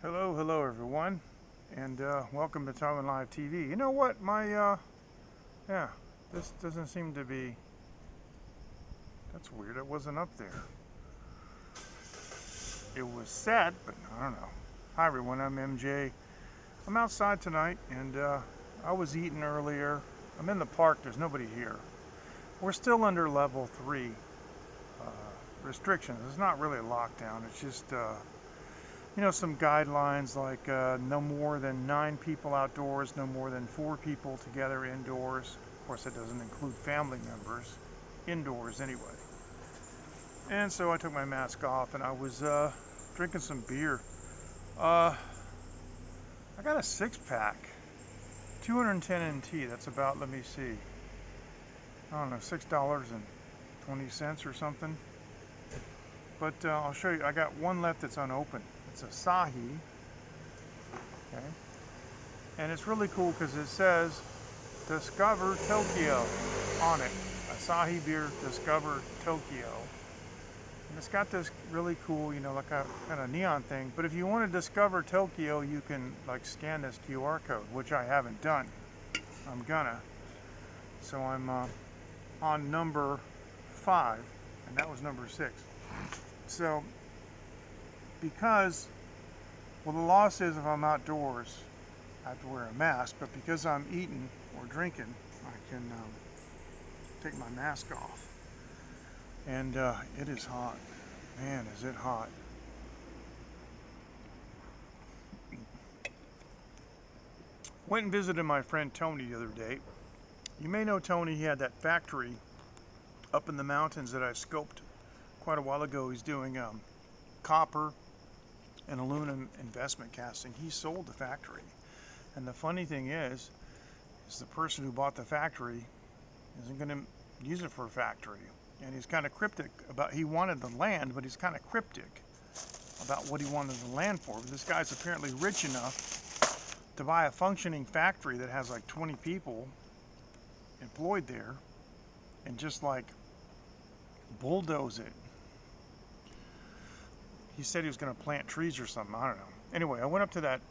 Hello everyone, and welcome to Taiwan Live TV. You know what, yeah, this doesn't seem to be, that's weird, it wasn't up there. It was set, but I don't know. Hi everyone, I'm MJ. I'm outside tonight, and I was eating earlier. I'm in the park, there's nobody here. We're still under level 3 restrictions. It's not really a lockdown, it's just some guidelines like no more than 9 people outdoors, no more than 4 people together indoors. Of course, that doesn't include family members, indoors anyway. And so I took my mask off and I was drinking some beer. I got a 6-pack, 210 NT. That's about, let me see, I don't know, $6.20 or something. But I'll show you, I got one left that's unopened. It's Asahi, okay, and it's really cool because it says Discover Tokyo on it. Asahi beer, Discover Tokyo, and it's got this really cool, like a kind of neon thing. But if you want to discover Tokyo, you can like scan this QR code, which I haven't done. I'm gonna. So I'm on number 5, and that was number 6. So, because, well, the law says if I'm outdoors, I have to wear a mask, but because I'm eating or drinking, I can take my mask off. And it is hot. Man, is it hot. Went and visited my friend Tony the other day. You may know Tony. He had that factory up in the mountains that I scoped quite a while ago. He's doing copper and aluminum investment casting. He sold the factory, and the funny thing is the person who bought the factory isn't going to use it for a factory, and he's kind of cryptic about, he wanted the land, but he's kind of cryptic about what he wanted the land for. But this guy's apparently rich enough to buy a functioning factory that has like 20 people employed there and just like bulldoze it. He said he was going to plant trees or something. I don't know. Anyway, I went up to that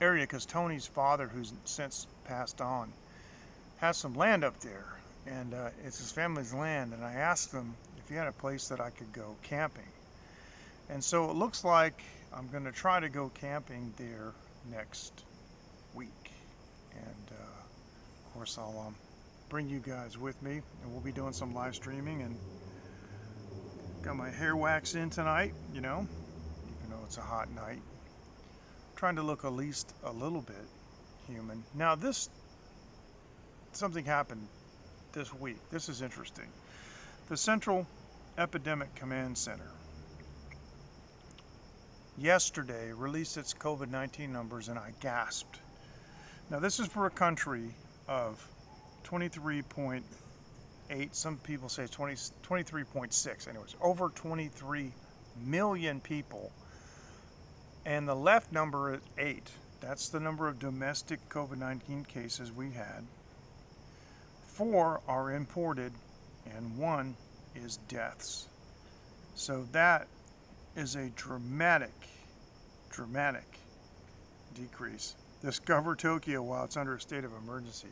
area because Tony's father, who's since passed on, has some land up there, and it's his family's land. And I asked him if he had a place that I could go camping. And so it looks like I'm going to try to go camping there next week. And of course, I'll bring you guys with me, and we'll be doing some live streaming. And got my hair wax in tonight, even though it's a hot night. Trying to look at least a little bit human. Now something happened this week. This is interesting. The Central Epidemic Command Center yesterday released its COVID-19 numbers, and I gasped. Now this is for a country of 23.8, some people say 23.6, anyways, over 23 million people. And the left number is 8. That's the number of domestic COVID-19 cases we had. 4 are imported, and 1 is deaths. So that is a dramatic decrease. Discover Tokyo while it's under a state of emergency.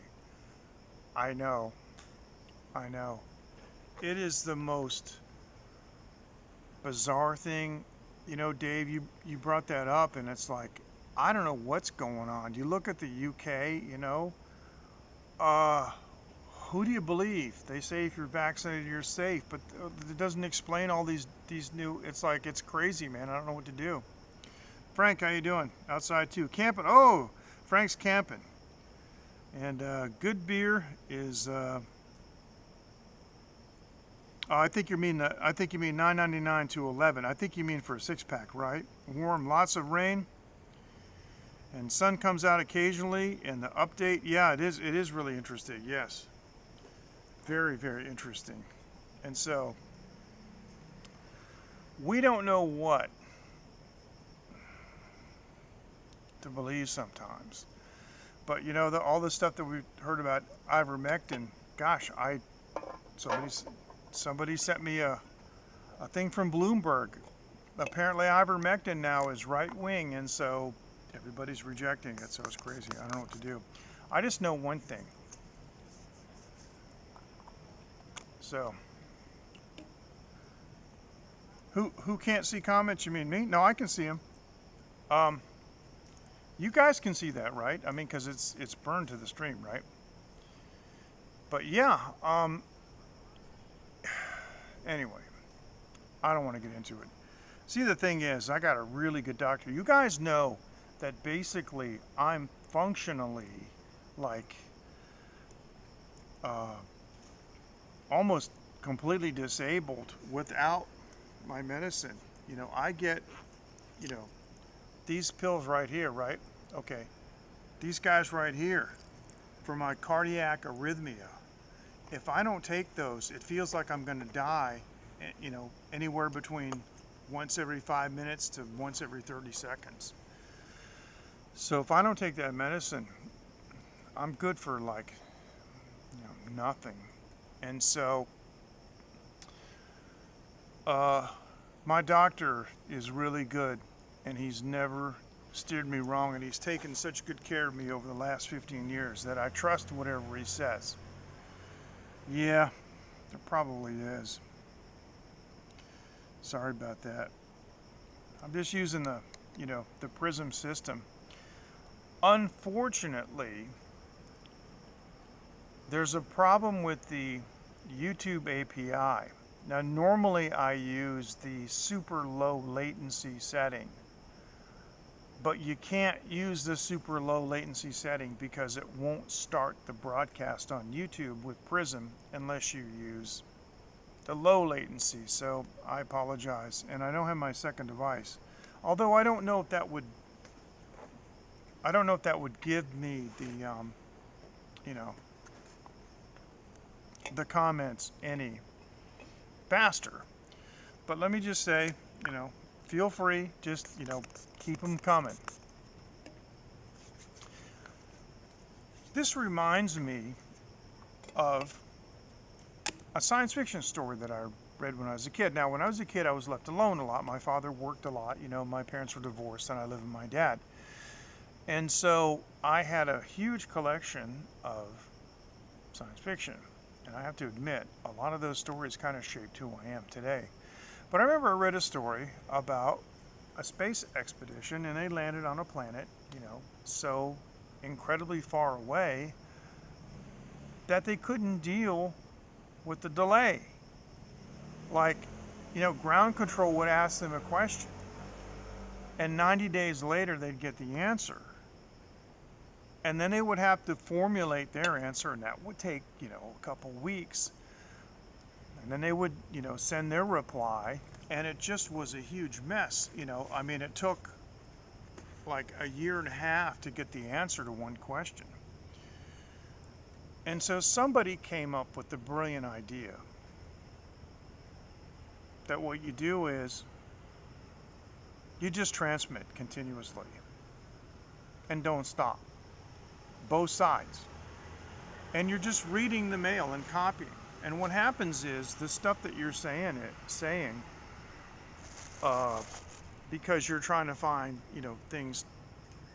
I know. It is the most bizarre thing. Dave, you brought that up, and it's like, I don't know what's going on. You look at the UK, who do you believe? They say if you're vaccinated, you're safe, but it doesn't explain all these new, it's like, it's crazy, man. I don't know what to do. Frank, how you doing? Outside too. Camping. Oh, Frank's camping. And good beer is I think you mean $9.99 to $11. I think you mean for a 6-pack, right? Warm, lots of rain, and sun comes out occasionally. And the update, yeah, it is really interesting. Yes, very, very interesting. And so we don't know what to believe sometimes. But all the stuff that we've heard about ivermectin, gosh, somebody sent me a thing from Bloomberg apparently ivermectin now is right wing, and so everybody's rejecting it, so it's crazy. I don't know what to do. I just know one thing. So, who can't see comments? You mean me? No, I can see them. You guys can see that, right? I mean, because it's burned to the stream, right? But yeah, anyway, I don't want to get into it. See, the thing is, I got a really good doctor. You guys know that basically I'm functionally like almost completely disabled without my medicine. You know, I get, you know, these pills right here, right? Okay, these guys right here for my cardiac arrhythmia. If I don't take those, it feels like I'm going to die, you know, anywhere between once every 5 minutes to once every 30 seconds. So if I don't take that medicine, I'm good for like, you know, nothing. And so my doctor is really good, and he's never steered me wrong, and he's taken such good care of me over the last 15 years that I trust whatever he says. Yeah, there probably is. Sorry about that. I'm just using the, you know, the PRISM system. Unfortunately, there's a problem with the YouTube API. Now, normally I use the super low latency setting, but you can't use the super low latency setting because it won't start the broadcast on YouTube with PRISM unless you use the low latency. So I apologize, and I don't have my second device. Although I don't know if that would give me the you know, the comments any faster. But let me just say, you know, feel free, just, you know, keep them coming. This reminds me of a science fiction story that I read when I was a kid. Now, when I was a kid, I was left alone a lot. My father worked a lot. You know, my parents were divorced, and I lived with my dad. And so I had a huge collection of science fiction. And I have to admit, a lot of those stories kind of shaped who I am today. But I remember I read a story about a space expedition, and they landed on a planet, you know, so incredibly far away that they couldn't deal with the delay. Like, you know, ground control would ask them a question, and 90 days later they'd get the answer. And then they would have to formulate their answer, and that would take, you know, a couple weeks. And then they would, you know, send their reply, and it just was a huge mess. You know, I mean, it took like a year and a half to get the answer to one question. And so somebody came up with the brilliant idea that what you do is you just transmit continuously and don't stop, both sides. And you're just reading the mail and copying. And what happens is the stuff that you're saying because you're trying to find, you know, things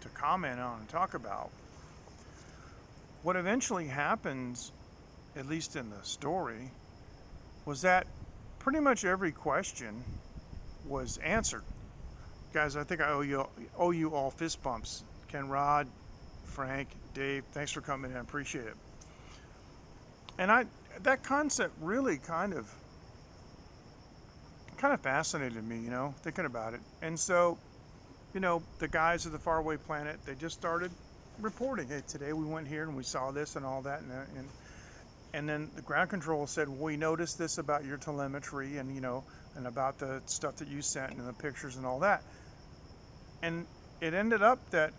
to comment on and talk about. What eventually happens, at least in the story, was that pretty much every question was answered. Guys, I think I owe you all fist bumps. Ken, Rod, Frank, Dave, thanks for coming in. I appreciate it. And that concept really kind of fascinated me, you know, thinking about it. And so, you know, the guys of the faraway planet, they just started reporting, hey, today we went here and we saw this and all that, and then the ground control said, well, we noticed this about your telemetry, and, you know, and about the stuff that you sent and the pictures and all that. And it ended up that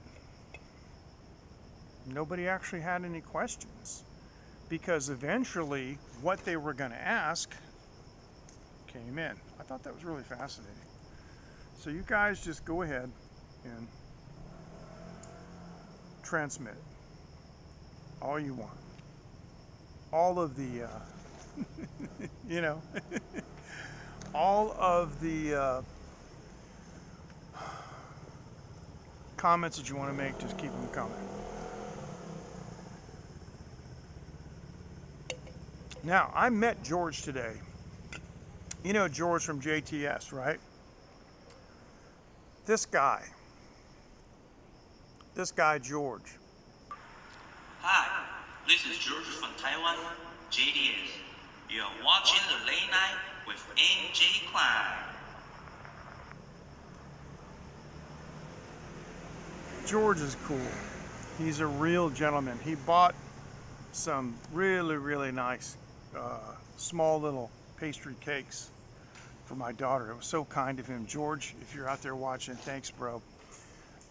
nobody actually had any questions, because eventually what they were going to ask came in. I thought that was really fascinating. So you guys just go ahead and transmit all you want. All of the, you know, all of the comments that you want to make, just keep them coming. Now, I met George today. You know George from JTS, right? This guy, George. Hi, this is George from Taiwan, JDS. You are watching the Late Night with MJ Klein. George is cool. He's a real gentleman. He bought some really, really nice small little pastry cakes for my daughter. It was so kind of him. George, if you're out there watching, thanks, bro.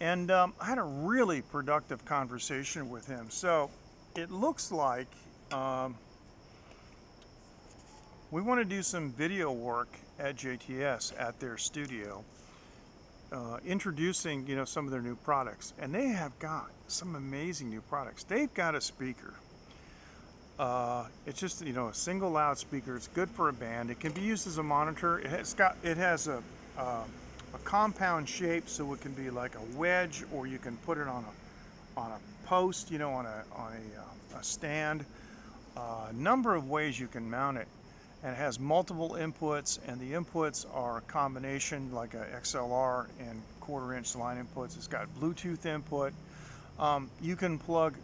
And I had a really productive conversation with him. So it looks like we want to do some video work at JTS at their studio, introducing, you know, some of their new products. And they have got some amazing new products. They've got a speaker. It's just, you know, a single loudspeaker. It's good for a band. It can be used as a monitor. It has a compound shape, so it can be like a wedge, or you can put it on a post, you know, on a stand. A number of ways you can mount it, and it has multiple inputs, and the inputs are a combination like a XLR and 1/4 inch line inputs. It's got Bluetooth input. You can plug,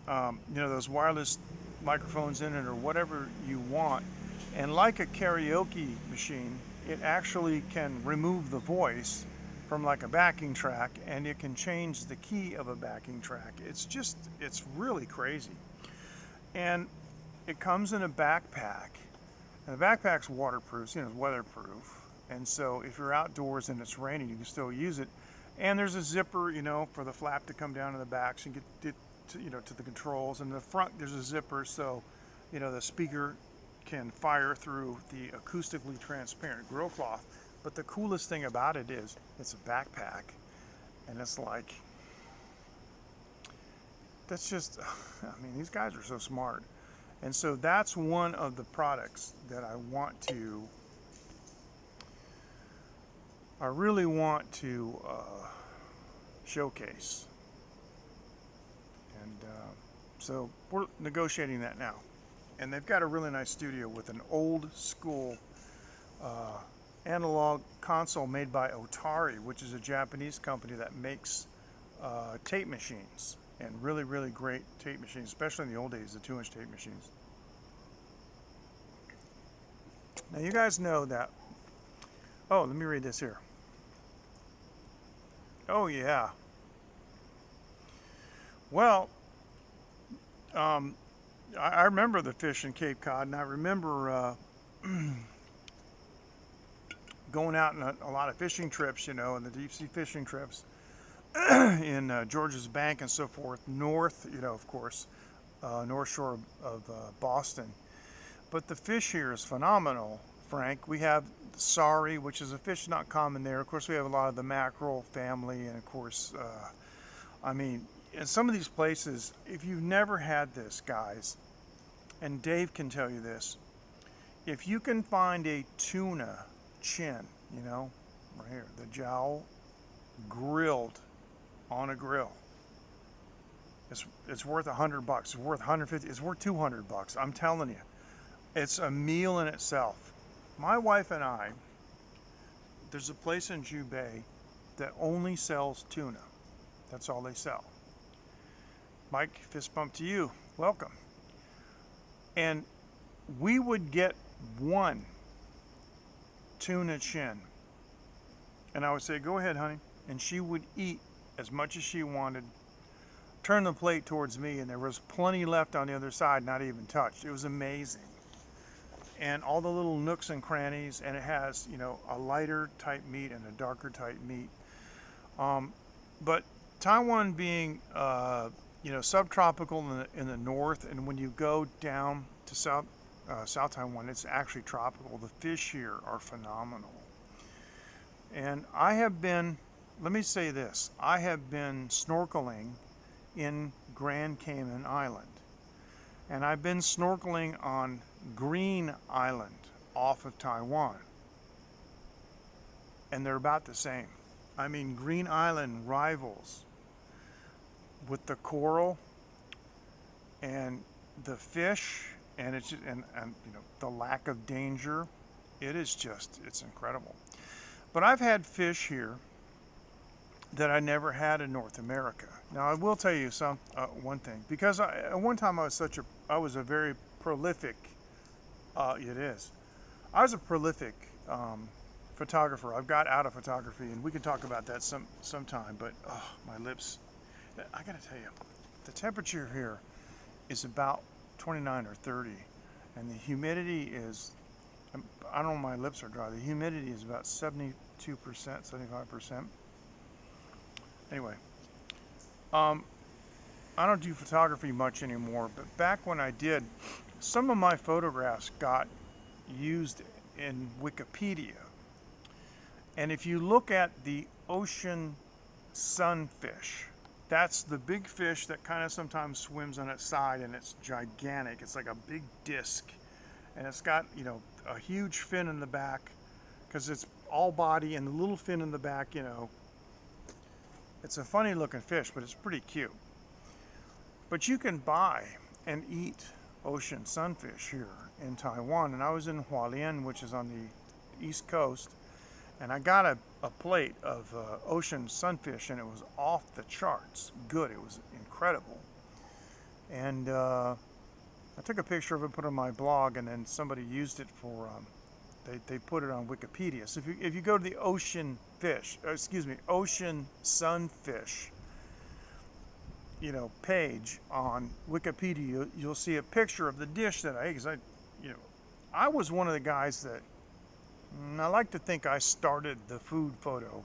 you know, those wireless microphones in it or whatever you want, and like a karaoke machine, it actually can remove the voice from like a backing track, and it can change the key of a backing track. It's really crazy. And it comes in a backpack, and the backpack's waterproof, you know, it's weatherproof, and so if you're outdoors and it's raining, you can still use it. And there's a zipper, you know, for the flap to come down to the back, so you can get to, you know, to the controls. And in the front there's a zipper, so, you know, the speaker can fire through the acoustically transparent grill cloth. But the coolest thing about it is it's a backpack, and it's like, that's just, I mean, these guys are so smart. And so that's one of the products that I really want to showcase. And so we're negotiating that now. And they've got a really nice studio with an old school analog console made by Otari, which is a Japanese company that makes tape machines, and really, really great tape machines, especially in the old days, the 2-inch tape machines. Now you guys know that, oh, let me read this here. Oh yeah. Well, I remember the fish in Cape Cod, and I remember going out on a lot of fishing trips, you know, and the deep sea fishing trips in George's Bank and so forth, north, you know, of course, north shore of Boston. But the fish here is phenomenal, Frank. We have the sari, which is a fish not common there. Of course, we have a lot of the mackerel family, and of course, I mean, in some of these places, if you've never had this, guys, and Dave can tell you this, if you can find a tuna chin, you know, right here, the jowl, grilled on a grill, it's worth $100. It's worth $150. It's worth $200. I'm telling you, it's a meal in itself. My wife and I, there's a place in Jubei that only sells tuna. That's all they sell. Mike, fist bump to you. Welcome. And we would get one tuna chin, and I would say, go ahead, honey. And she would eat as much as she wanted, turn the plate towards me, and there was plenty left on the other side, not even touched. It was amazing. And all the little nooks and crannies, and it has, you know, a lighter type meat and a darker type meat. But Taiwan being, you know, subtropical in the north, and when you go down to South Taiwan, it's actually tropical. The fish here are phenomenal. And I have been, let me say this, I have been snorkeling in Grand Cayman Island. And I've been snorkeling on Green Island off of Taiwan. And they're about the same. I mean, Green Island rivals with the coral and the fish, and it's just, and you know, the lack of danger. It is just, it's incredible. But I've had fish here that I never had in North America. Now I will tell you one thing, because at one time I was a very prolific. It is. I was a prolific photographer. I've got out of photography, and we can talk about that sometime. But oh, my lips. I gotta tell you, the temperature here is about 29 or 30, and the humidity is, I don't know, my lips are dry. The humidity is about 72%, 75%. Anyway, I don't do photography much anymore, but back when I did, some of my photographs got used in Wikipedia. And if you look at the ocean sunfish, that's the big fish that kind of sometimes swims on its side, and it's gigantic. It's like a big disc, and it's got, you know, a huge fin in the back, because it's all body and the little fin in the back, you know. It's a funny looking fish, but it's pretty cute. But you can buy and eat ocean sunfish here in Taiwan, and I was in Hualien, which is on the east coast, and I got a plate of ocean sunfish, and it was off the charts good. It was incredible. And I took a picture of it, put it on my blog, and then somebody used it for, they put it on Wikipedia. So if you go to the ocean sunfish, you know, page on Wikipedia, you'll see a picture of the dish that I ate. Because I was one of the guys that, I like to think I started the food photo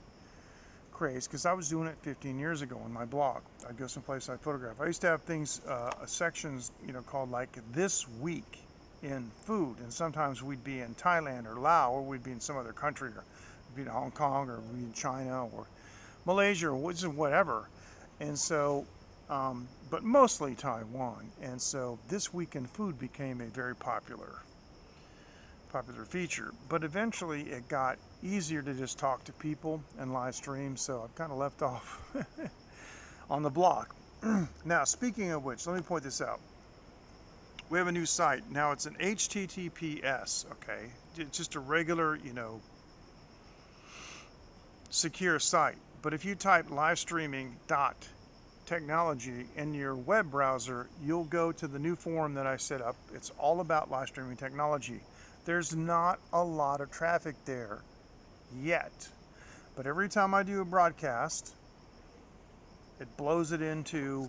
craze, because I was doing it 15 years ago on my blog. I'd go someplace, I'd photograph. I used to have things, sections, you know, called like This Week in Food, and sometimes we'd be in Thailand or Laos, or we'd be in some other country, or we'd be in Hong Kong, or we'd be in China or Malaysia, or whatever. And so, but mostly Taiwan. And so This Week in Food became a very popular feature. But eventually it got easier to just talk to people and live stream, so I've kind of left off on the blog. Now, speaking of which, let me point this out. We have a new site. Now it's an HTTPS, okay? It's just a regular, you know, secure site. But if you type livestreaming.technology in your web browser, you'll go to the new forum that I set up. It's all about live streaming technology. There's not a lot of traffic there yet, but every time I do a broadcast, it blows it into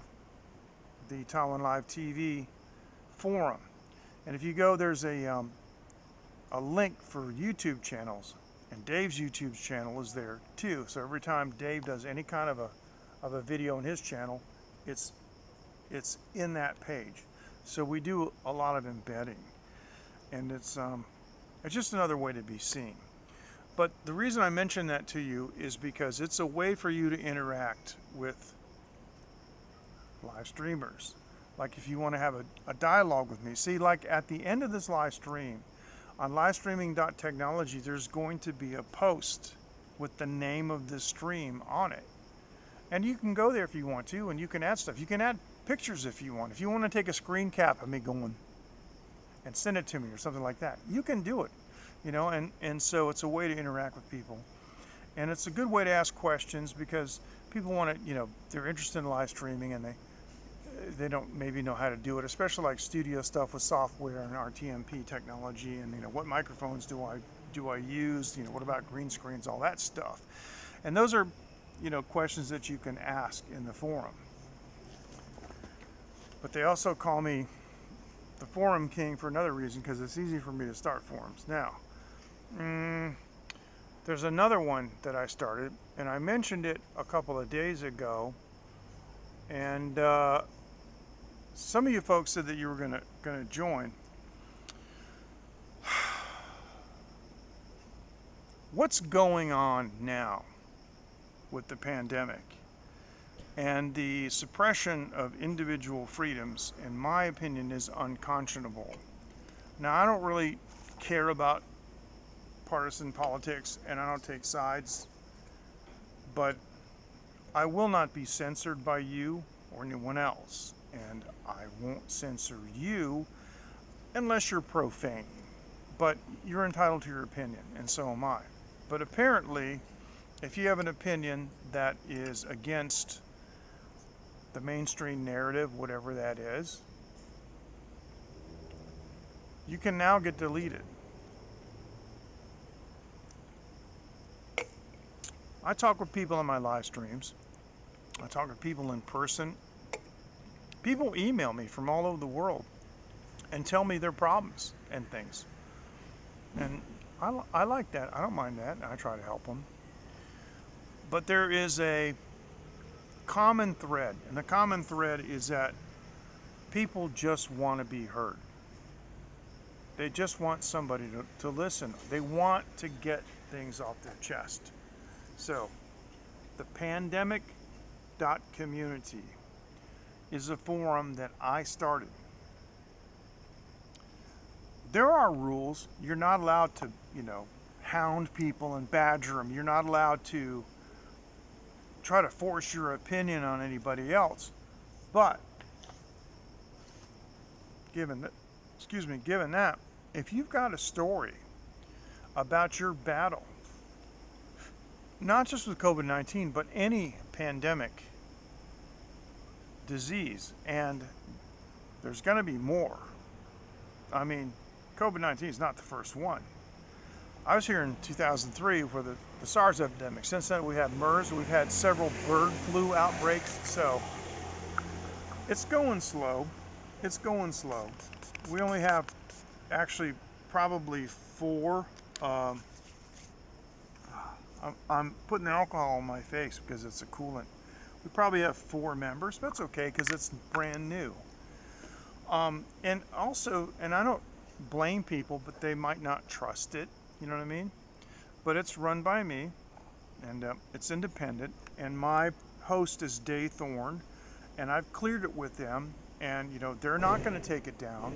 the Taiwan Live TV forum. And if you go, there's a link for YouTube channels, and Dave's YouTube channel is there too. So every time Dave does any kind of a video on his channel, it's in that page. So we do a lot of embedding, and it's just another way to be seen. But the reason I mention that to you is because it's a way for you to interact with live streamers. Like if you want to have a dialogue with me. See, like at the end of this live stream, on livestreaming.technology, there's going to be a post with the name of the stream on it. And you can go there if you want to, and you can add stuff. You can add pictures if you want. If you want to take a screen cap of me going and send it to me or something like that, you can do it. You know, and so it's a way to interact with people. And it's a good way to ask questions, because people want to, you know, they're interested in live streaming, and they don't maybe know how to do it, especially like studio stuff with software and RTMP technology, and, you know, what microphones do I use, you know, what about green screens, all that stuff. And those are, you know, questions that you can ask in the forum. But they also call me the forum king for another reason, because it's easy for me to start forums. Now, there's another one that I started, and I mentioned it a couple of days ago, and some of you folks said that you were gonna join. What's going on now with the pandemic and the suppression of individual freedoms, in my opinion, is unconscionable. Now, I don't really care about partisan politics, and I don't take sides, but I will not be censored by you or anyone else, and I won't censor you unless you're profane. But you're entitled to your opinion, and so am I. But apparently, if you have an opinion that is against the mainstream narrative, whatever that is, you can now get deleted. I talk with people on my live streams. I talk with people in person. People email me from all over the world and tell me their problems and things. And I like that. I don't mind that. I try to help them. But there is a common thread, and the common thread is that people just want to be heard. They just want somebody to listen. They want to get things off their chest. So, the pandemic.community is a forum that I started. There are rules. You're not allowed to, hound people and badger them. You're not allowed to try to force your opinion on anybody else. But, given that, if you've got a story about your battle, not just with COVID-19, but any pandemic disease, and there's going to be more. I mean, COVID-19 is not the first one. I was here in 2003 for the SARS epidemic. Since then, we had MERS. We've had several bird flu outbreaks. So it's going slow. It's going slow. We only have actually probably 4. I'm putting alcohol on my face because it's a coolant. We probably have 4 members. But that's okay because it's brand new. And also, and I don't blame people, but they might not trust it. You know what I mean? But it's run by me, and it's independent. And my host is Day Thorn, and I've cleared it with them. And they're not going to take it down.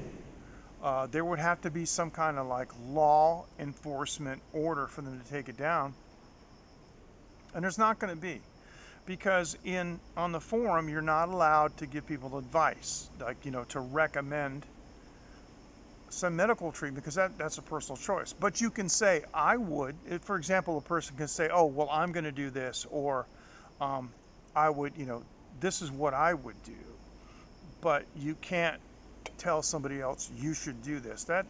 There would have to be some kind of like law enforcement order for them to take it down. And there's not going to be, because on the forum you're not allowed to give people advice, like to recommend some medical treatment, because that's a personal choice. But you can say, I would. If, for example, a person can say, oh well, I'm going to do this, or I would, this is what I would do. But you can't tell somebody else you should do this. That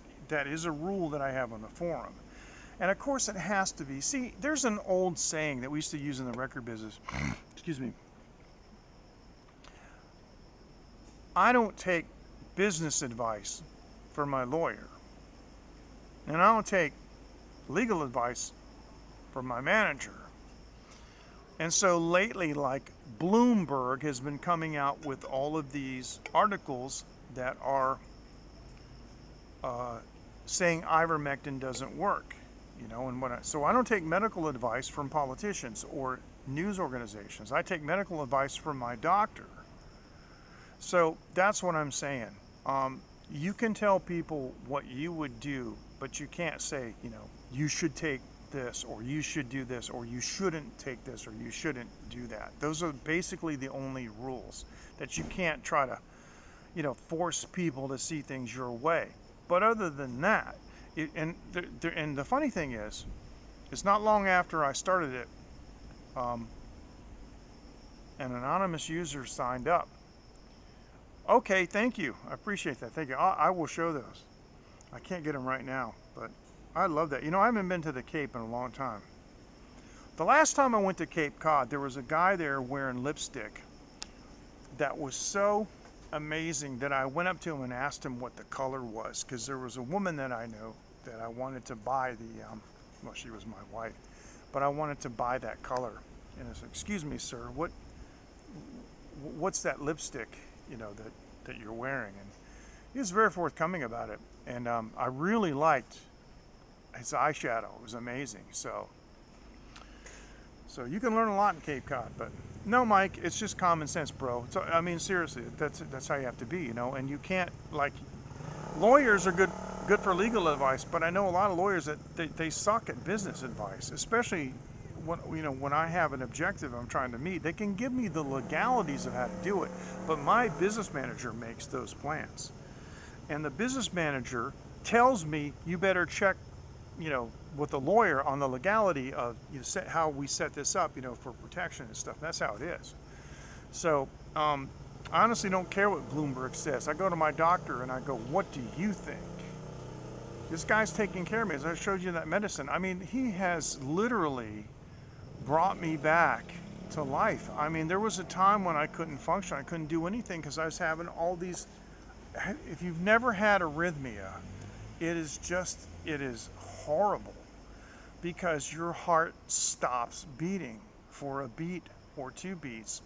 is a rule that I have on the forum. And of course it has to be. See, there's an old saying that we used to use in the record business. Excuse me. I don't take business advice from my lawyer. And I don't take legal advice from my manager. And so lately, like Bloomberg has been coming out with all of these articles that are saying ivermectin doesn't work. So I don't take medical advice from politicians or news organizations. I take medical advice from my doctor. So that's what I'm saying. You can tell people what you would do, but you can't say, you should take this, or you should do this, or you shouldn't take this, or you shouldn't do that. Those are basically the only rules, that you can't try to, force people to see things your way. But other than that, and the funny thing is, it's not long after I started it, an anonymous user signed up. Okay, thank you. I appreciate that. Thank you. I will show those. I can't get them right now, but I love that. I haven't been to the Cape in a long time. The last time I went to Cape Cod, there was a guy there wearing lipstick that was so amazing that I went up to him and asked him what the color was, because there was a woman that I know that I wanted to buy well, she was my wife, but I wanted to buy that color. And I said, excuse me, sir, what's that lipstick, that you're wearing? And he was very forthcoming about it. And I really liked his eyeshadow. It was amazing. So you can learn a lot in Cape Cod, but no, Mike, it's just common sense, bro. So, I mean, seriously, that's how you have to be, and you can't, like, lawyers are good for legal advice, but I know a lot of lawyers that they suck at business advice, especially when I have an objective I'm trying to meet, they can give me the legalities of how to do it, but my business manager makes those plans. And the business manager tells me, you better check, with the lawyer on the legality of how we set this up, for protection and stuff. That's how it is. So I honestly don't care what Bloomberg says. I go to my doctor and I go, what do you think? This guy's taking care of me. As I showed you that medicine, I mean, he has literally brought me back to life. I mean, there was a time when I couldn't function. I couldn't do anything because I was having all these. If you've never had arrhythmia, it is horrible, because your heart stops beating for a beat or 2 beats.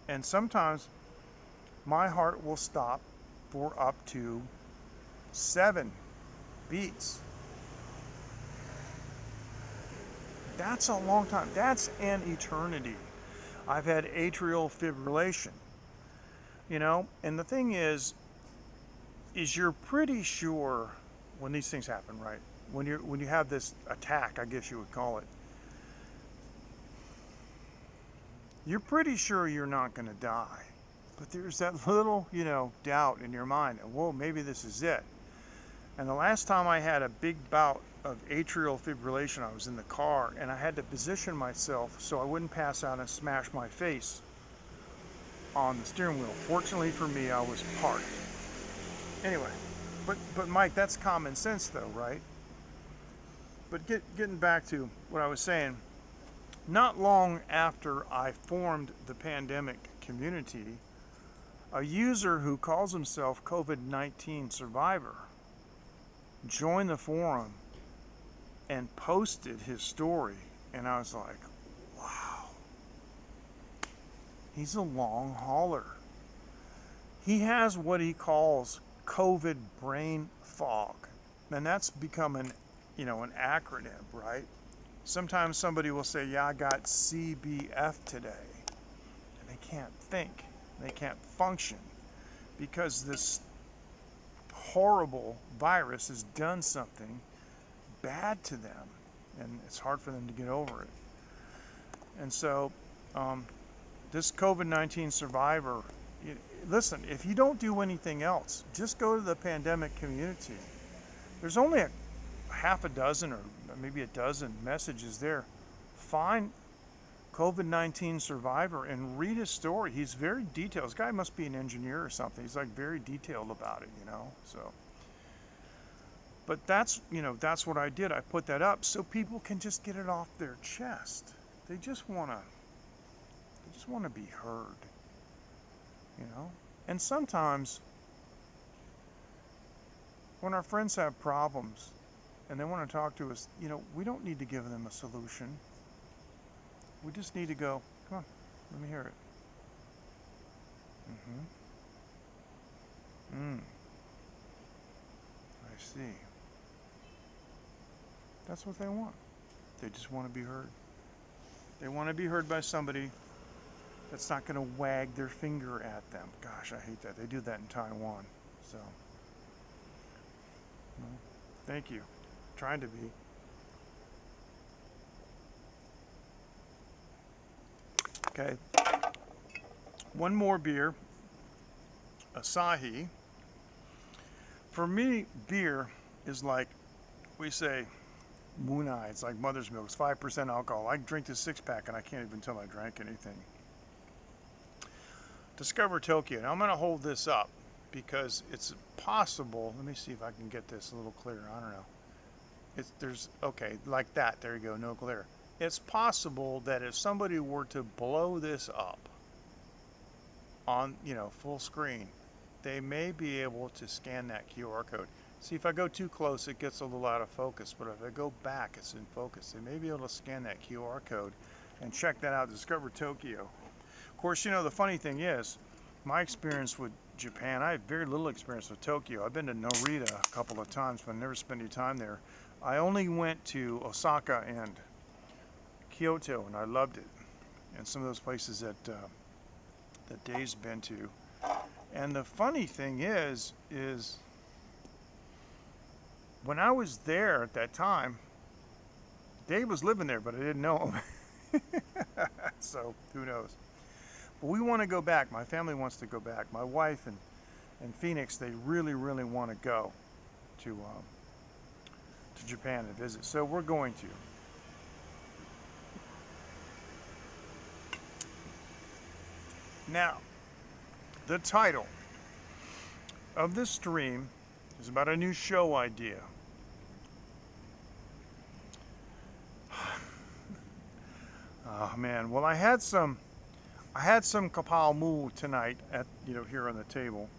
And sometimes my heart will stop for up to 7 beats. That's a long time. That's an eternity. I've had atrial fibrillation, and the thing is you're pretty sure when these things happen, right? When you have this attack, I guess you would call it, you're pretty sure you're not going to die. But there's that little, doubt in your mind. Whoa, maybe this is it. And the last time I had a big bout of atrial fibrillation, I was in the car and I had to position myself so I wouldn't pass out and smash my face on the steering wheel. Fortunately for me, I was parked. Anyway, but Mike, that's common sense though, right? But getting back to what I was saying, not long after I formed the pandemic community, a user who calls himself COVID-19 survivor joined the forum and posted his story, and I was like, wow, he's a long hauler. He has what he calls COVID brain fog, and that's become an acronym, right? Sometimes somebody will say, yeah, I got CBF today, and they can't think, they can't function, because this horrible virus has done something bad to them, and it's hard for them to get over it. And so this COVID-19 survivor, listen, if you don't do anything else, just go to the pandemic community. There's only a half a dozen or maybe a dozen messages there. Find COVID-19 survivor and read his story. He's very detailed. This guy must be an engineer or something. He's like very detailed about it, so. But that's what I did. I put that up so people can just get it off their chest. They just want to be heard, And sometimes when our friends have problems and they want to talk to us, we don't need to give them a solution. We just need to go, come on, let me hear it. I see. That's what they want. They just want to be heard. They want to be heard by somebody that's not going to wag their finger at them. Gosh, I hate that. They do that in Taiwan. So, thank you. Trying to be. Okay. One more beer. Asahi. For me, beer is like, we say, Moonai. It's like mother's milk. It's 5% alcohol. I drink this 6-pack and I can't even tell I drank anything. Discover Tokyo. Now I'm going to hold this up because it's possible. Let me see if I can get this a little clearer. I don't know. Okay, like that. There you go. No glare. It's possible that if somebody were to blow this up on, full screen, they may be able to scan that QR code. See, if I go too close, it gets a little out of focus, but if I go back, it's in focus. They may be able to scan that QR code and check that out, Discover Tokyo. Of course, the funny thing is, my experience with Japan, I had very little experience with Tokyo. I've been to Narita a couple of times, but I never spent any time there. I only went to Osaka and Kyoto, and I loved it. And some of those places that Dave's been to. And the funny thing is when I was there at that time, Dave was living there, but I didn't know him. So who knows? But we want to go back. My family wants to go back. My wife and Phoenix, they really, really want to go to Japan and visit. So we're going to. Now, the title of this stream is about a new show idea. Oh man, well I had some kapal moo tonight at here on the table,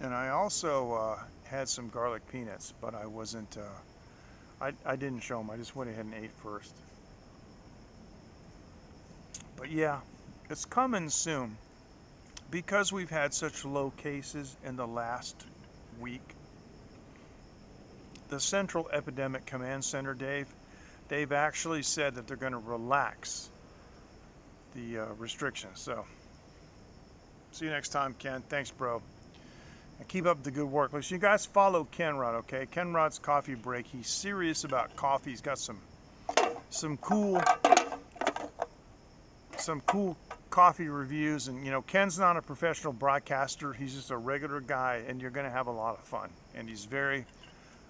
and I also had some garlic peanuts, but I wasn't. I didn't show them. I just went ahead and ate first. But yeah, it's coming soon because we've had such low cases in the last week. The Central Epidemic Command Center, they've actually said that they're going to relax the restrictions. So, see you next time, Ken. Thanks, bro. And keep up the good work. Listen, you guys follow Kenrod, okay? Kenrod's Coffee Break. He's serious about coffee. He's got some cool coffee reviews. And Ken's not a professional broadcaster. He's just a regular guy, and you're going to have a lot of fun. And he's very,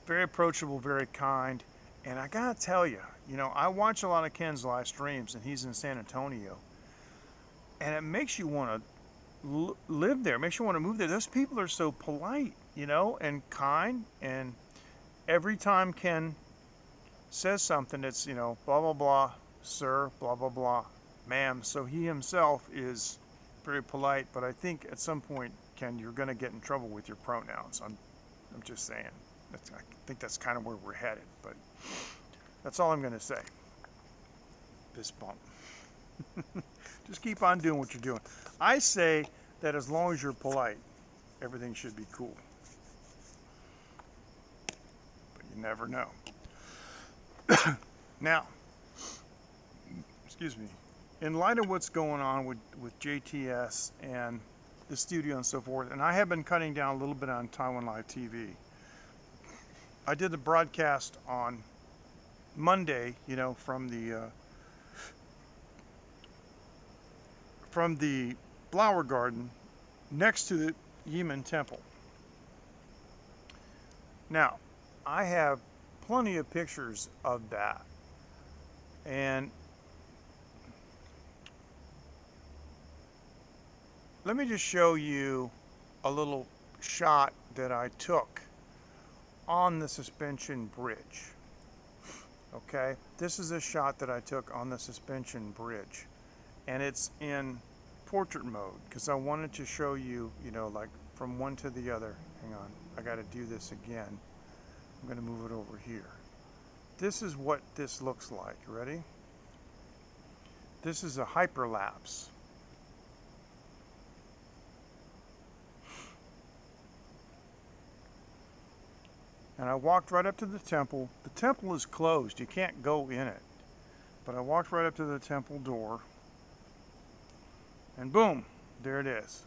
very approachable, very kind. And I gotta tell you, I watch a lot of Ken's live streams, and he's in San Antonio, and it makes you want to live there. It makes you want to move there. Those people are so polite, and kind. And every time Ken says something, it's blah blah blah, sir, blah blah blah, ma'am. So he himself is very polite. But I think at some point, Ken, you're gonna get in trouble with your pronouns. I'm just saying. I think that's kind of where we're headed, but that's all I'm going to say. Fist bump. Just keep on doing what you're doing. I say that as long as you're polite, everything should be cool. But you never know. Now, excuse me, in light of what's going on with JTS and the studio and so forth, and I have been cutting down a little bit on Taiwan Live TV. I did the broadcast on Monday, from the flower garden next to the Yemen Temple. Now, I have plenty of pictures of that, and let me just show you a little shot that I took on the suspension bridge. Okay, this is a shot that I took on the suspension bridge, and it's in portrait mode because I wanted to show you, like from one to the other. Hang on, I got to do this again. I'm going to move it over here. This is what this looks like. Ready? This is a hyperlapse. And I walked right up to the temple. The temple is closed. You can't go in it. But I walked right up to the temple door. And boom, there it is.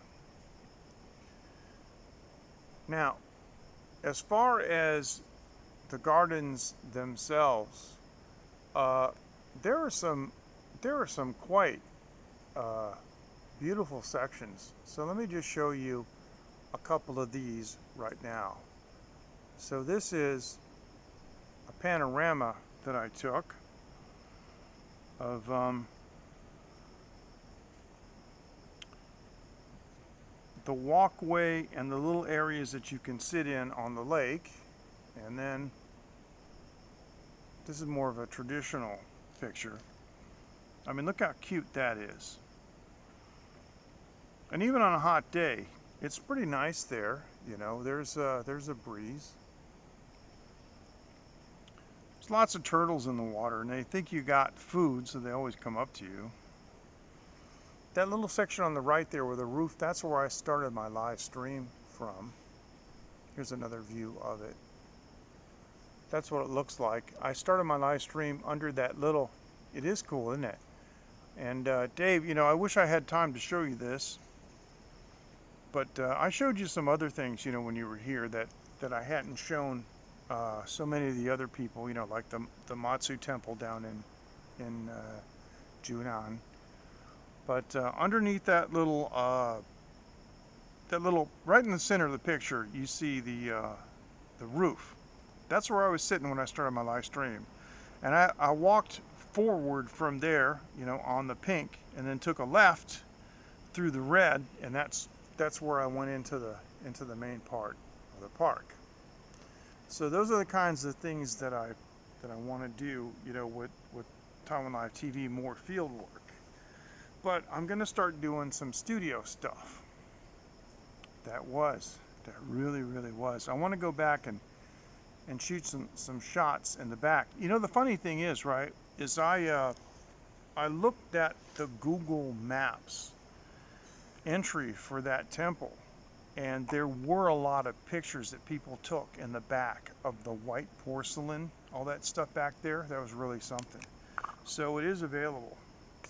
Now, as far as the gardens themselves, there are some quite beautiful sections. So let me just show you a couple of these right now. So this is a panorama that I took of the walkway and the little areas that you can sit in on the lake. And then this is more of a traditional picture. I mean, look how cute that is. And even on a hot day, it's pretty nice there. There's a breeze. There's lots of turtles in the water, and they think you got food, so they always come up to you. That little section on the right there with the roof, that's where I started my live stream from. Here's another view of it. That's what it looks like. I started my live stream under that little, it is cool, isn't it? And Dave, I wish I had time to show you this, but I showed you some other things, when you were here that I hadn't shown so many of the other people, like the Matsu Temple down in Junan. But underneath that little, right in the center of the picture, you see the roof. That's where I was sitting when I started my live stream. And I walked forward from there, you know, on the pink, and then took a left through the red, and that's where I went into the main part of the park. So those are the kinds of things that I want to do, you know, with Taiwan Live TV, more field work. But I'm going to start doing some studio stuff. That really was. I want to go back and shoot some shots in the back. You know, the funny thing is, right, is I looked at the Google Maps entry for that temple, and there were a lot of pictures that people took in the back of the white porcelain, all that stuff back there. That was really something. So it is available.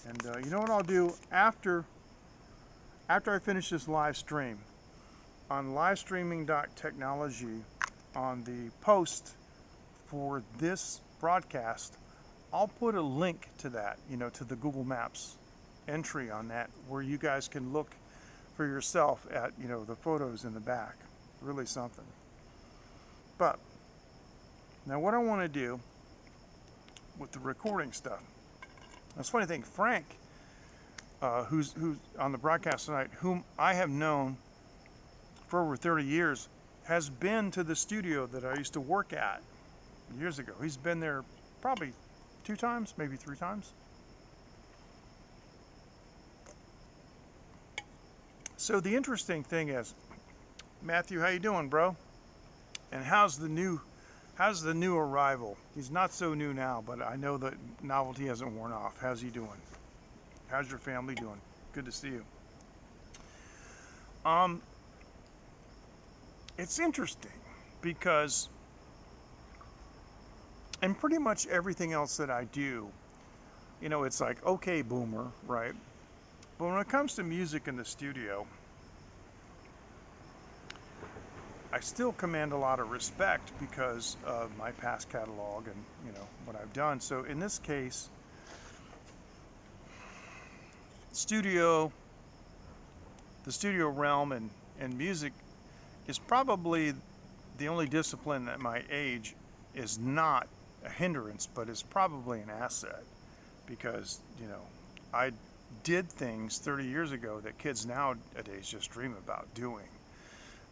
And you know what I'll do after I finish this live stream on livestreaming.technology, on the post for this broadcast, I'll put a link to that, you know, to the Google Maps entry on that, where you guys can look for yourself at, you know, the photos in the back. Really something. But now what I want to do with the recording stuff, that's a funny thing, Frank, who's on the broadcast tonight, whom I have known for over 30 years, has been to the studio that I used to work at years ago. He's been there probably 2 times, maybe 3 times. So the interesting thing is, Matthew, how you doing, bro? And how's the new arrival? He's not so new now, but I know that novelty hasn't worn off. How's he doing? How's your family doing? Good to see you. It's interesting because, and pretty much everything else that I do, you know, it's like, okay, boomer, right? But when it comes to music in the studio, I still command a lot of respect because of my past catalog and, you know, what I've done. So in this case, the studio realm and music is probably the only discipline at my age is not a hindrance, but is probably an asset, because, you know, I did things 30 years ago that kids nowadays just dream about doing.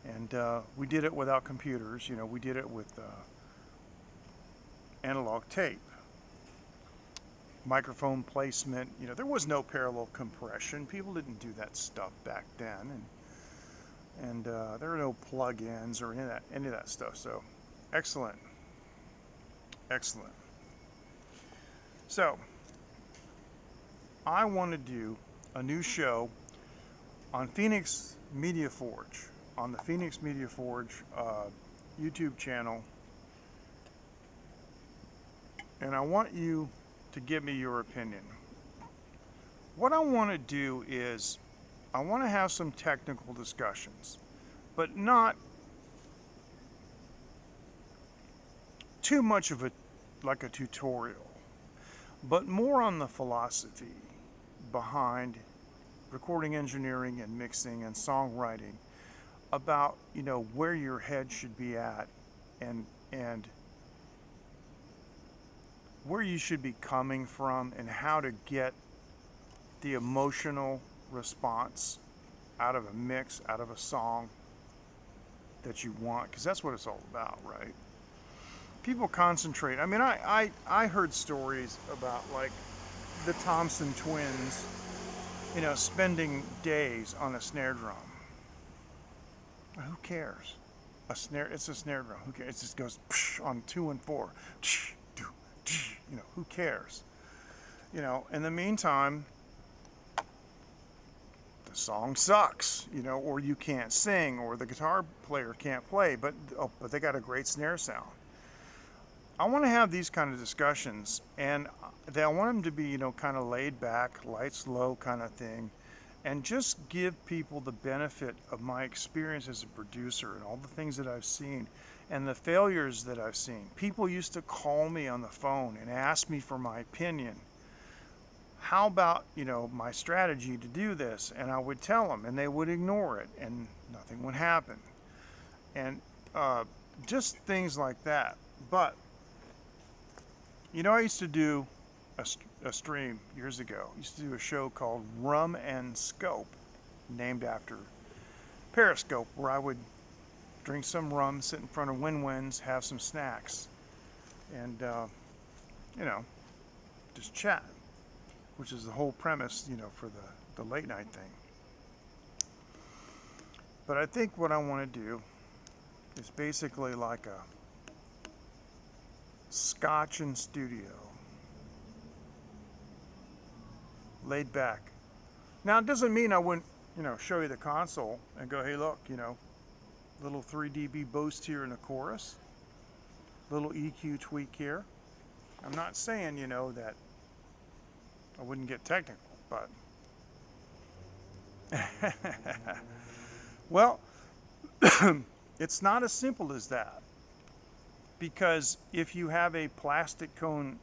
And we did it without computers, you know, we did it with analog tape. Microphone placement, you know, there was no parallel compression. People didn't do that stuff back then. And there were no plug-ins or any of that stuff. So, excellent. So, I want to do a new show on Phoenix Media Forge, on the Phoenix Media Forge YouTube channel. And I want you to give me your opinion. What I want to do is, I want to have some technical discussions, but not too much of like a tutorial, but more on the philosophy behind recording engineering and mixing and songwriting, about, you know, where your head should be at and where you should be coming from, and how to get the emotional response out of a mix, out of a song that you want, because that's what it's all about, right? People concentrate. I mean, I heard stories about, like, the Thompson twins, you know, spending days on a snare drum. Who cares? It's a snare drum. Who cares? It just goes on 2 and 4. You know, who cares? You know, in the meantime, the song sucks, you know, or you can't sing, or the guitar player can't play, but they got a great snare sound. I want to have these kind of discussions, and I want them to be, you know, kind of laid back, lights low kind of thing, and just give people the benefit of my experience as a producer and all the things that I've seen and the failures that I've seen. People used to call me on the phone and ask me for my opinion. how about, my strategy to do this? And I would tell them, and they would ignore it, and nothing would happen. And just things like that. But, I used to do a stream years ago. I used to do a show called Rum and Scope, named after Periscope, where I would drink some rum, sit in front of win-wins, have some snacks, and, just chat, which is the whole premise, for the late night thing. But I think what I want to do is basically like a scotch in studio, laid back. Now, it doesn't mean I wouldn't, show you the console and go, hey, look, little 3 dB boost here in the chorus, little EQ tweak here. I'm not saying, that I wouldn't get technical, but well, it's not as simple as that, because if you have a plastic cone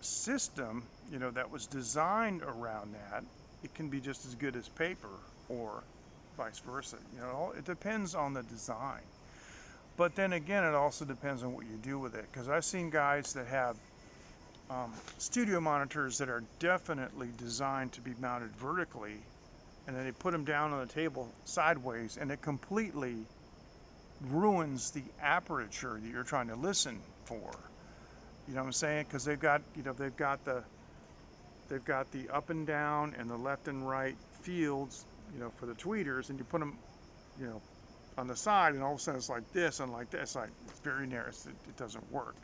system, that was designed around that, it can be just as good as paper, or vice versa. It depends on the design. But then again, it also depends on what you do with it, because I've seen guys that have studio monitors that are definitely designed to be mounted vertically, and then they put them down on the table sideways, and it completely ruins the aperture that you're trying to listen for. You know what I'm saying? Because they've got the up and down and the left and right fields, for the tweeters, and you put them, on the side, and all of a sudden it's like this and like this. It's very narrow. It doesn't work.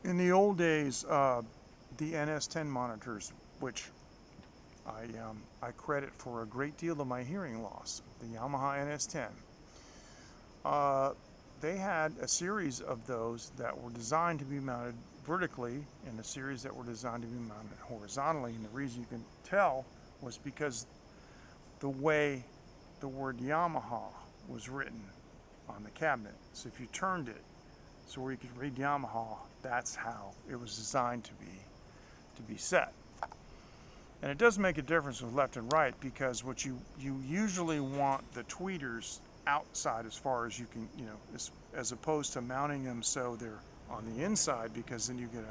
In the old days, the NS10 monitors, which I credit for a great deal of my hearing loss, the Yamaha NS10, they had a series of those that were designed to be mounted vertically, and a series that were designed to be mounted horizontally. And the reason you can tell was because the way the word Yamaha was written on the cabinet. So if you turned it so where you could read Yamaha, that's how it was designed to be set. And it does make a difference with left and right, because what you usually want the tweeters outside as far as you can, as opposed to mounting them so they're on the inside, because then you get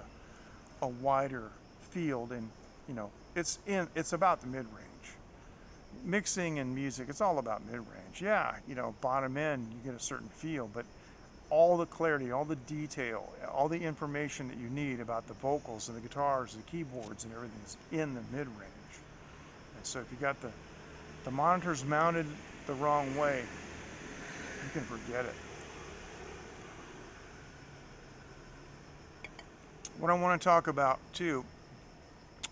a wider field, and it's about the mid-range. Mixing and music, it's all about mid-range. Yeah, bottom end, you get a certain feel, but all the clarity, all the detail, all the information that you need about the vocals and the guitars, the keyboards, and everything's in the mid-range. And so if you got the monitors mounted the wrong way, you can forget it. What I want to talk about too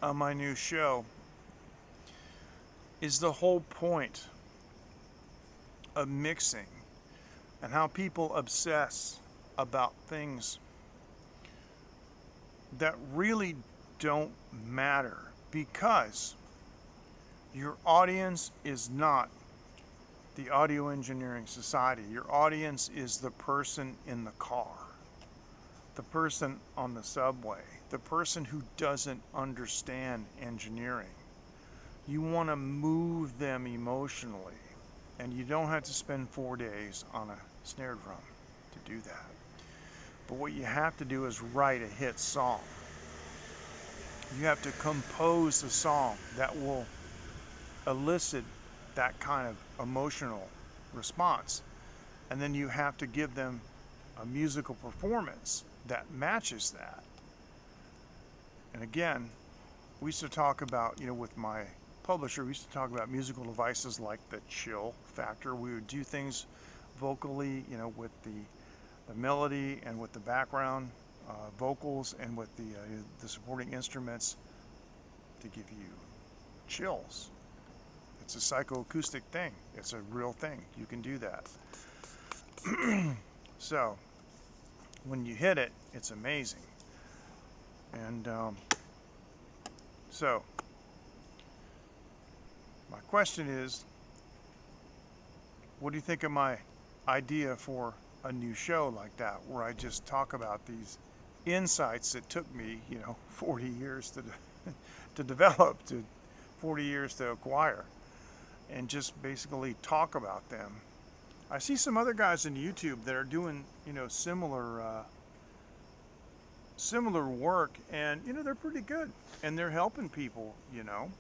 on my new show is the whole point of mixing, and how people obsess about things that really don't matter, because your audience is not the Audio Engineering Society. Your audience is the person in the car, the person on the subway, the person who doesn't understand engineering. You want to move them emotionally, and you don't have to spend 4 days on a snare drum to do that. But what you have to do is write a hit song. You have to compose a song that will elicit that kind of emotional response, and then you have to give them a musical performance that matches that. And again, we used to talk about, with my publisher, we used to talk about musical devices like the chill factor. We would do things vocally, with the melody and with the background vocals and with the supporting instruments to give you chills. It's a psychoacoustic thing. It's a real thing. You can do that. So when you hit it, it's amazing. And so my question is, what do you think of my idea for a new show like that, where I just talk about these insights that took me, 40 years to to develop, to 40 years to acquire, and just basically talk about them. I see some other guys on YouTube that are doing, you know, similar work, and you know, they're pretty good, and they're helping people, you know.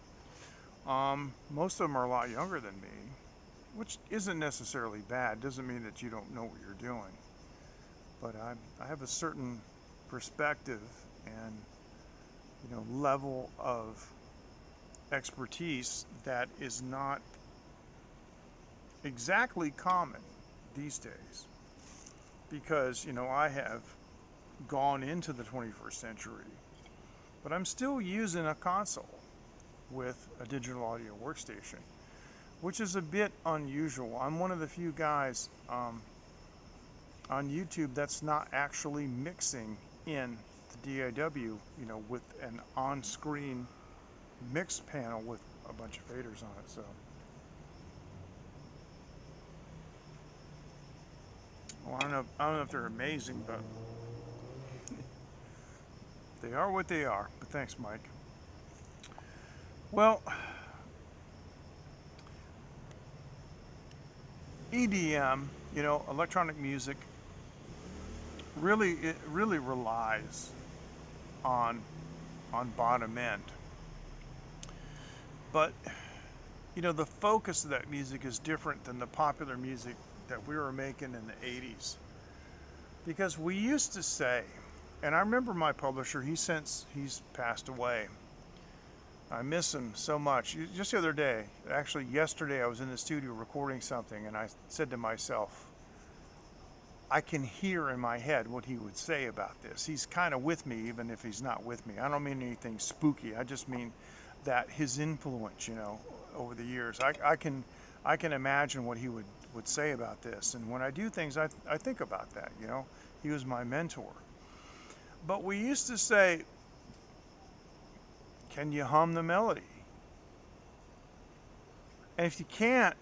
Most of them are a lot younger than me, which isn't necessarily bad. Doesn't mean that you don't know what you're doing, but I have a certain perspective and, you know, level of expertise that is not exactly common these days, because, you know, I have gone into the 21st century, but I'm still using a console with a digital audio workstation, which is a bit unusual. I'm one of the few guys on YouTube that's not actually mixing in the DAW, you know, with an on-screen mix panel with a bunch of faders on it. So, well, I don't know if they're amazing, but they are what they are. But thanks, Mike. Well, EDM, you know, electronic music, it really relies on bottom end. But, you know, the focus of that music is different than the popular music that we were making in the 80s. Because we used to say, and I remember my publisher, he's passed away. I miss him so much. Just the other day, actually yesterday, I was in the studio recording something, and I said to myself, I can hear in my head what he would say about this. He's kind of with me, even if he's not with me. I don't mean anything spooky. I just mean that his influence, you know, over the years. I can imagine what he would say about this. And when I do things, I think about that, you know. He was my mentor. But we used to say, can you hum the melody? And if you can't,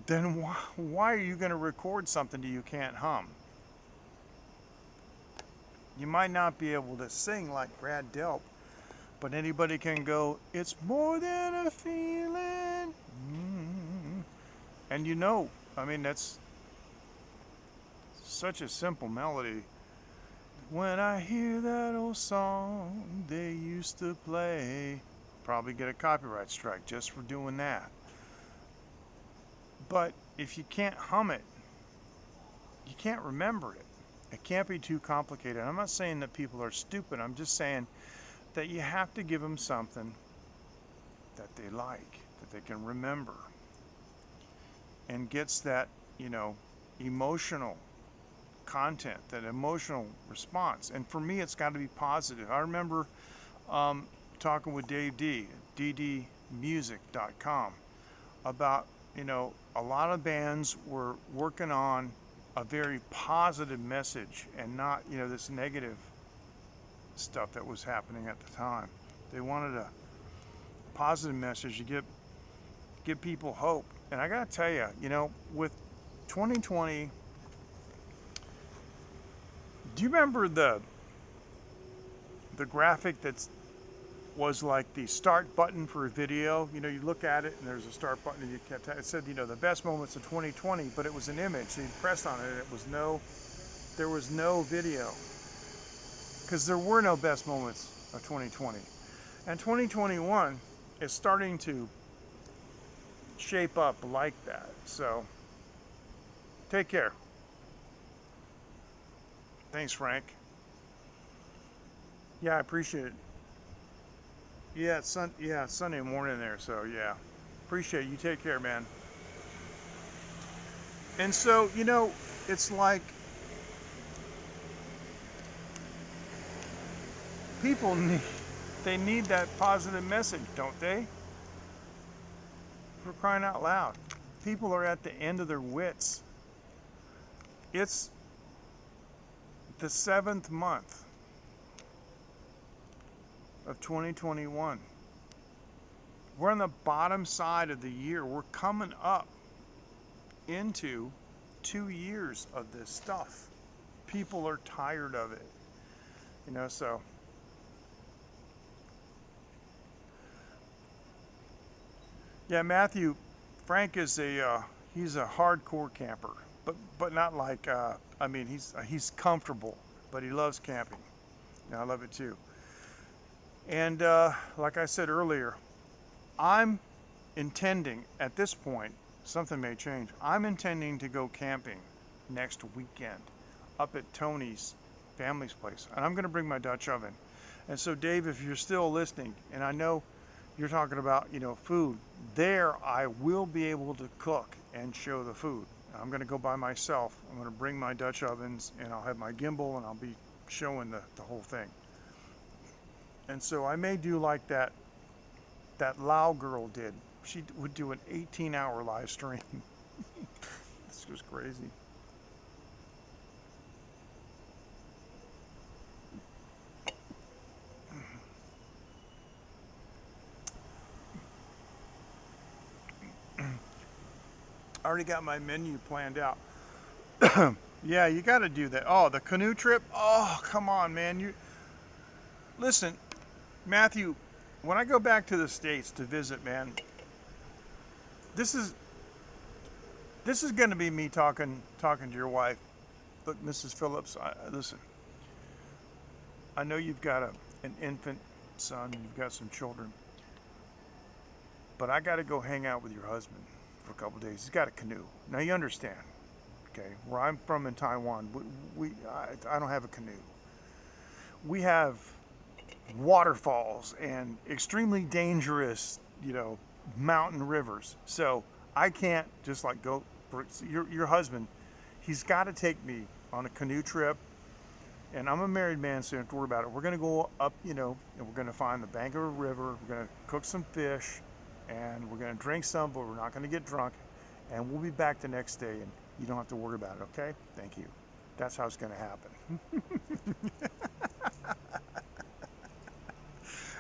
then why are you going to record something that you can't hum? You might not be able to sing like Brad Delp, but anybody can go, it's more than a feeling. And you know, I mean, that's such a simple melody. When I hear that old song they used to play, probably get a copyright strike just for doing that. But if you can't hum it, you can't remember it. It can't be too complicated. I'm not saying that people are stupid. I'm just saying that you have to give them something that they like, that they can remember, and gets that, you know, emotional content, that emotional response. And for me, it's got to be positive. I remember talking with Dave D, ddmusic.com, about, you know, a lot of bands were working on a very positive message and not, you know, this negative stuff that was happening at the time. They wanted a positive message to give people hope. And I gotta tell you, you know, with 2020, do you remember the graphic that was like the start button for a video? You know, you look at it and there's a start button, and it said, you know, the best moments of 2020, but it was an image. So you pressed on it, and there was no video, because there were no best moments of 2020. And 2021 is starting to shape up like that. So take care. Thanks, Frank. Yeah, I appreciate it. Yeah, it's Sunday morning there, so yeah. Appreciate it. You take care, man. And so, you know, it's like people need that positive message, don't they? For crying out loud. People are at the end of their wits. It's the 7th month of 2021. We're on the bottom side of the year. We're coming up into 2 years of this stuff. People are tired of it, you know. So Yeah, Matthew, Frank is he's a hardcore camper, but not like I mean he's comfortable, but he loves camping. And I love it too. And like I said earlier, I'm intending at this point, something may change. I'm intending to go camping next weekend up at Tony's family's place, and I'm going to bring my Dutch oven. And so, Dave, if you're still listening, and I know you're talking about, you know, food, there I will be able to cook and show the food. I'm going to go by myself. I'm going to bring my Dutch ovens, and I'll have my gimbal, and I'll be showing the whole thing. And so I may do like that Lao girl did. She would do an 18-hour live stream. This was crazy. I already got my menu planned out. Yeah, you got to do that. Oh, the canoe trip. Oh, come on, man. You listen, Matthew. When I go back to the States to visit, man, this is going to be me talking to your wife. Look, Mrs. Phillips. Listen. I know you've got an infant son. You've got some children, but I got to go hang out with your husband for a couple of days. He's got a canoe. Now you understand, okay? Where I'm from in Taiwan, I don't have a canoe. We have waterfalls and extremely dangerous, you know, mountain rivers. So I can't just like go. Your husband, he's got to take me on a canoe trip. And I'm a married man, so you don't have to worry about it. We're going to go up, you know, and we're going to find the bank of a river. We're going to cook some fish, and we're going to drink some, but we're not going to get drunk. And we'll be back the next day, and you don't have to worry about it, okay? Thank you. That's how it's going to happen.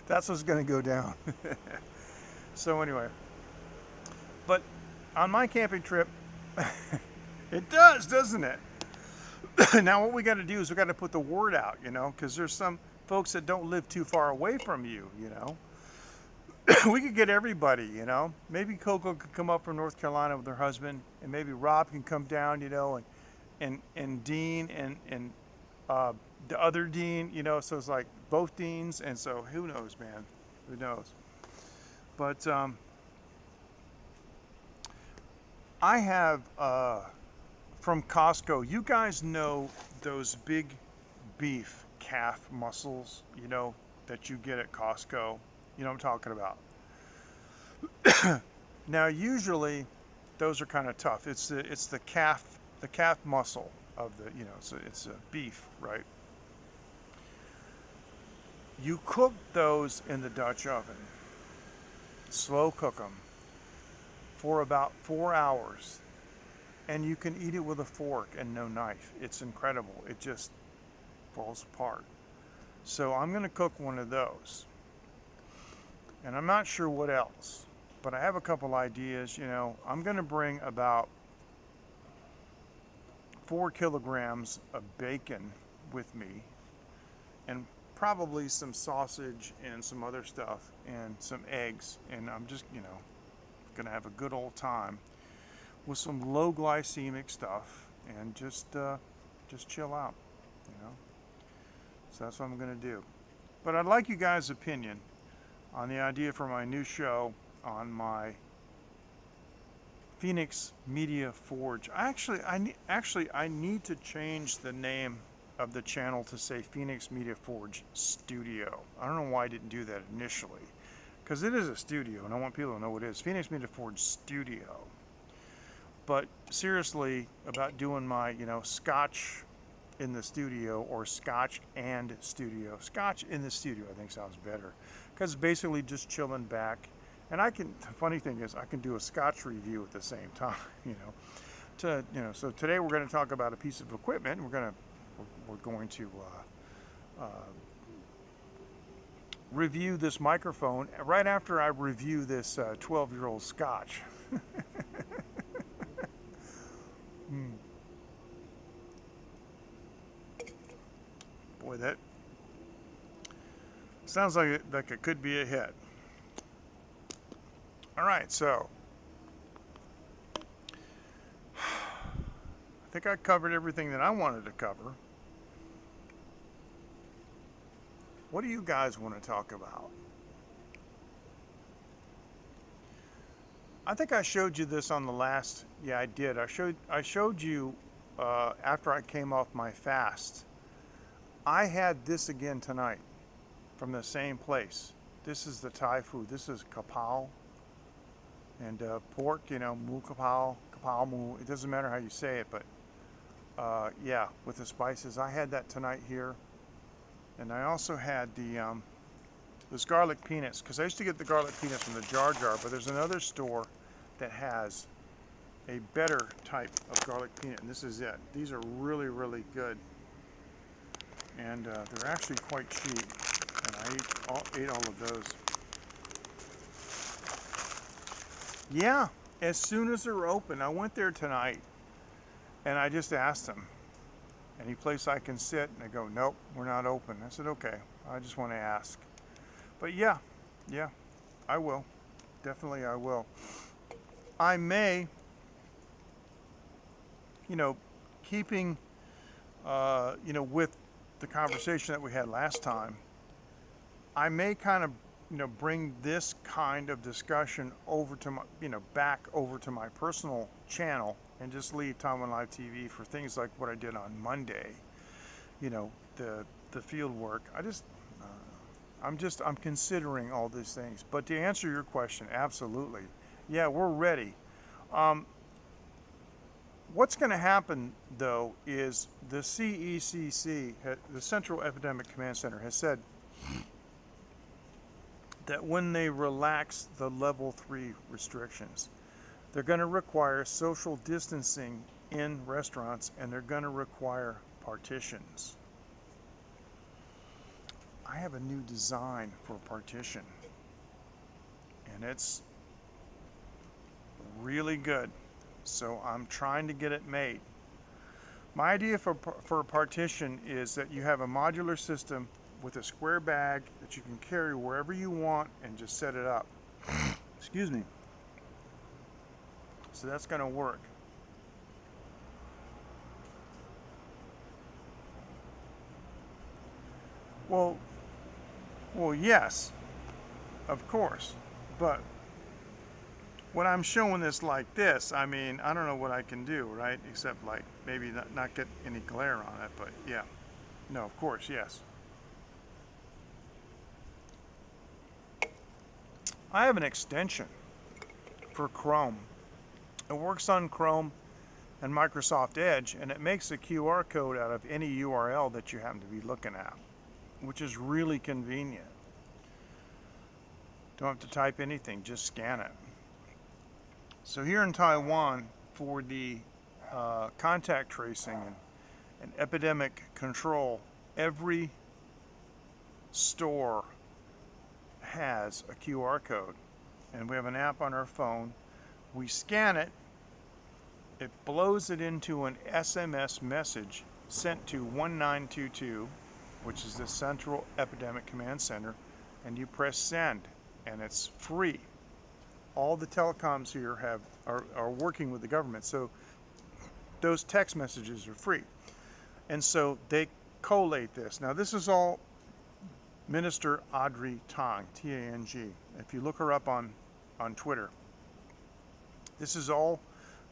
That's what's going to go down. So anyway, but on my camping trip, it does, doesn't it? Now what we got to do is we got to put the word out, you know, because there's some folks that don't live too far away from you, you know. We could get everybody, you know. Maybe Coco could come up from North Carolina with her husband, and maybe Rob can come down, you know, and Dean and the other Dean, you know. So it's like both Deans, and so who knows, man, who knows. But I have from Costco, you guys know those big beef calf muscles, you know, that you get at Costco. You know what I'm talking about. Now, usually, those are kind of tough. It's the calf muscle of the, you know, it's a beef, right? You cook those in the Dutch oven. Slow cook them for about 4 hours. And you can eat it with a fork and no knife. It's incredible. It just falls apart. So I'm going to cook one of those. And I'm not sure what else, but I have a couple ideas. You know, I'm going to bring about 4 kilograms of bacon with me, and probably some sausage and some other stuff and some eggs. And I'm just, you know, going to have a good old time with some low glycemic stuff and just chill out, you know. So that's what I'm going to do. But I'd like you guys' opinion on the idea for my new show on my Phoenix Media Forge. I need to change the name of the channel to say Phoenix Media Forge Studio. I don't know why I didn't do that initially, because it is a studio and I want people to know what it is. Phoenix Media Forge Studio. But seriously, about doing my, you know, Scotch in the studio or Scotch and studio. Scotch in the studio, I think sounds better, because basically just chilling back. And the funny thing is, I can do a Scotch review at the same time, you know. So today we're going to talk about a piece of equipment. We're going to review this microphone right after I review this 12-year-old Scotch. Boy, that sounds like it could be a hit. All right, so I think I covered everything that I wanted to cover. What do you guys want to talk about? I think I showed you this on the last. Yeah, I did. I showed you after I came off my fast. I had this again tonight from the same place. This is the Thai food. This is kapow and pork. You know, mu kapow, kapow mu. It doesn't matter how you say it, but yeah, with the spices. I had that tonight here, and I also had the those garlic peanuts, because I used to get the garlic peanuts from the Jar Jar, but there's another store that has a better type of garlic peanut, and this is it. These are really, really good, and they're actually quite cheap, and I ate all of those. Yeah, as soon as they're open, I went there tonight, and I just asked them, any place I can sit, and they go, nope, we're not open. I said, okay, I just want to ask. But yeah, I will. Definitely I will. I may, you know, keeping, you know, with the conversation that we had last time, I may kind of, you know, bring this kind of discussion over to my, you know, back over to my personal channel and just leave Taiwan Live TV for things like what I did on Monday, you know, the field work. I'm considering all these things. But to answer your question, absolutely. Yeah, we're ready. What's going to happen, though, is the CECC, the Central Epidemic Command Center, has said that when they relax the level 3 restrictions, they're going to require social distancing in restaurants, and they're going to require partitions. I have a new design for a partition, and it's really good, so I'm trying to get it made. My idea for a partition is that you have a modular system with a square bag that you can carry wherever you want and just set it up. Excuse me. So that's going to work. Well, yes, of course, but when I'm showing this like this, I mean, I don't know what I can do, right? Except like maybe not get any glare on it, but yeah. No, of course, yes. I have an extension for Chrome. It works on Chrome and Microsoft Edge, and it makes a QR code out of any URL that you happen to be looking at, which is really convenient. Don't have to type anything, just scan it. So here in Taiwan, for the contact tracing and epidemic control, every store has a QR code, and we have an app on our phone. We scan it, it blows it into an SMS message sent to 1922, which is the Central Epidemic Command Center, and you press send, and it's free. All the telecoms here are working with the government, so those text messages are free. And so they collate this. Now this is all Minister Audrey Tang, T-A-N-G. If you look her up on Twitter, this is all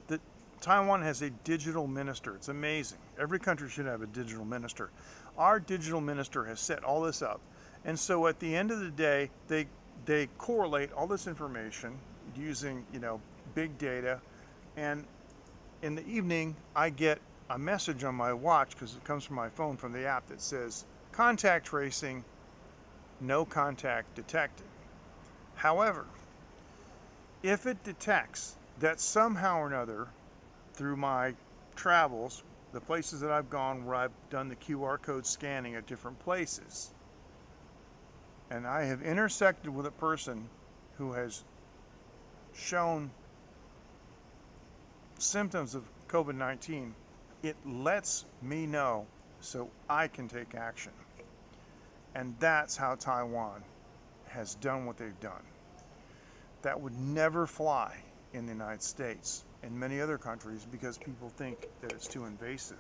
that Taiwan has a digital minister. It's amazing. Every country should have a digital minister. Our digital minister has set all this up. And so at the end of the day, they correlate all this information using, you know, big data, and in the evening I get a message on my watch, because it comes from my phone from the app, that says contact tracing, no contact detected. However, if it detects that somehow or another through my travels, the places that I've gone where I've done the QR code scanning at different places, and I have intersected with a person who has shown symptoms of COVID-19, it lets me know so I can take action. And that's how Taiwan has done what they've done. That would never fly in the United States and many other countries because people think that it's too invasive.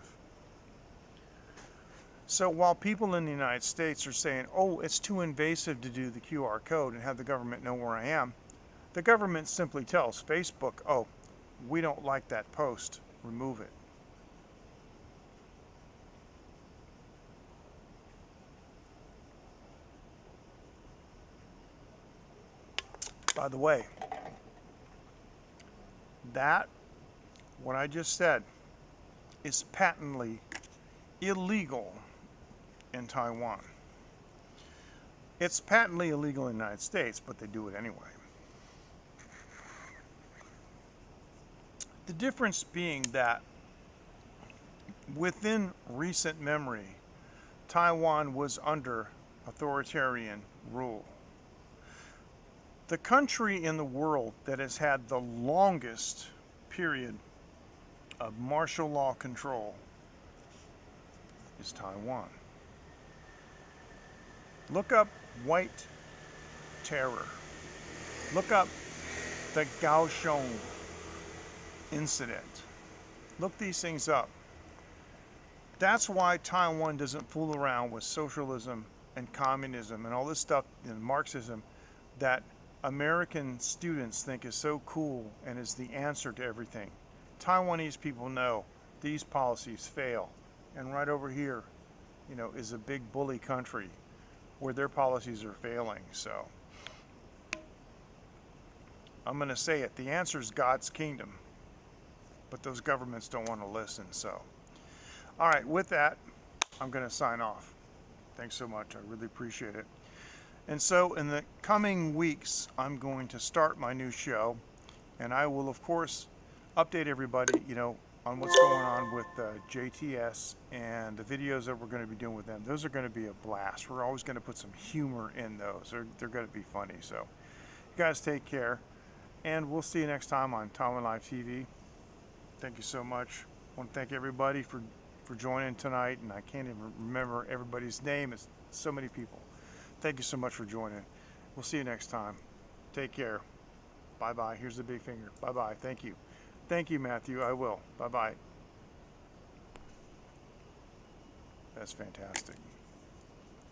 So while people in the United States are saying, oh, it's too invasive to do the QR code and have the government know where I am, the government simply tells Facebook, oh, we don't like that post, remove it. By the way, what I just said, is patently illegal in Taiwan. It's patently illegal in the United States, but they do it anyway. The difference being that within recent memory, Taiwan was under authoritarian rule. The country in the world that has had the longest period of martial law control is Taiwan. Look up White Terror. Look up the Kaohsiung incident. Look these things up. That's why Taiwan doesn't fool around with socialism and communism and all this stuff and Marxism that American students think is so cool and is the answer to everything. Taiwanese people know these policies fail. And right over here, you know, is a big bully country where their policies are failing. So I'm going to say it. The answer is God's kingdom. But those governments don't want to listen. So, all right, with that, I'm going to sign off. Thanks so much. I really appreciate it. And so in the coming weeks, I'm going to start my new show. And I will, of course, update everybody, you know, on what's going on with JTS and the videos that we're going to be doing with them. Those are going to be a blast. We're always going to put some humor in those. They're going to be funny. So you guys take care. And we'll see you next time on Taiwan Live TV. Thank you so much. I want to thank everybody for joining tonight. And I can't even remember everybody's name. It's so many people. Thank you so much for joining. We'll see you next time. Take care. Bye-bye. Here's the big finger. Bye-bye. Thank you. Thank you, Matthew. I will. Bye-bye. That's fantastic.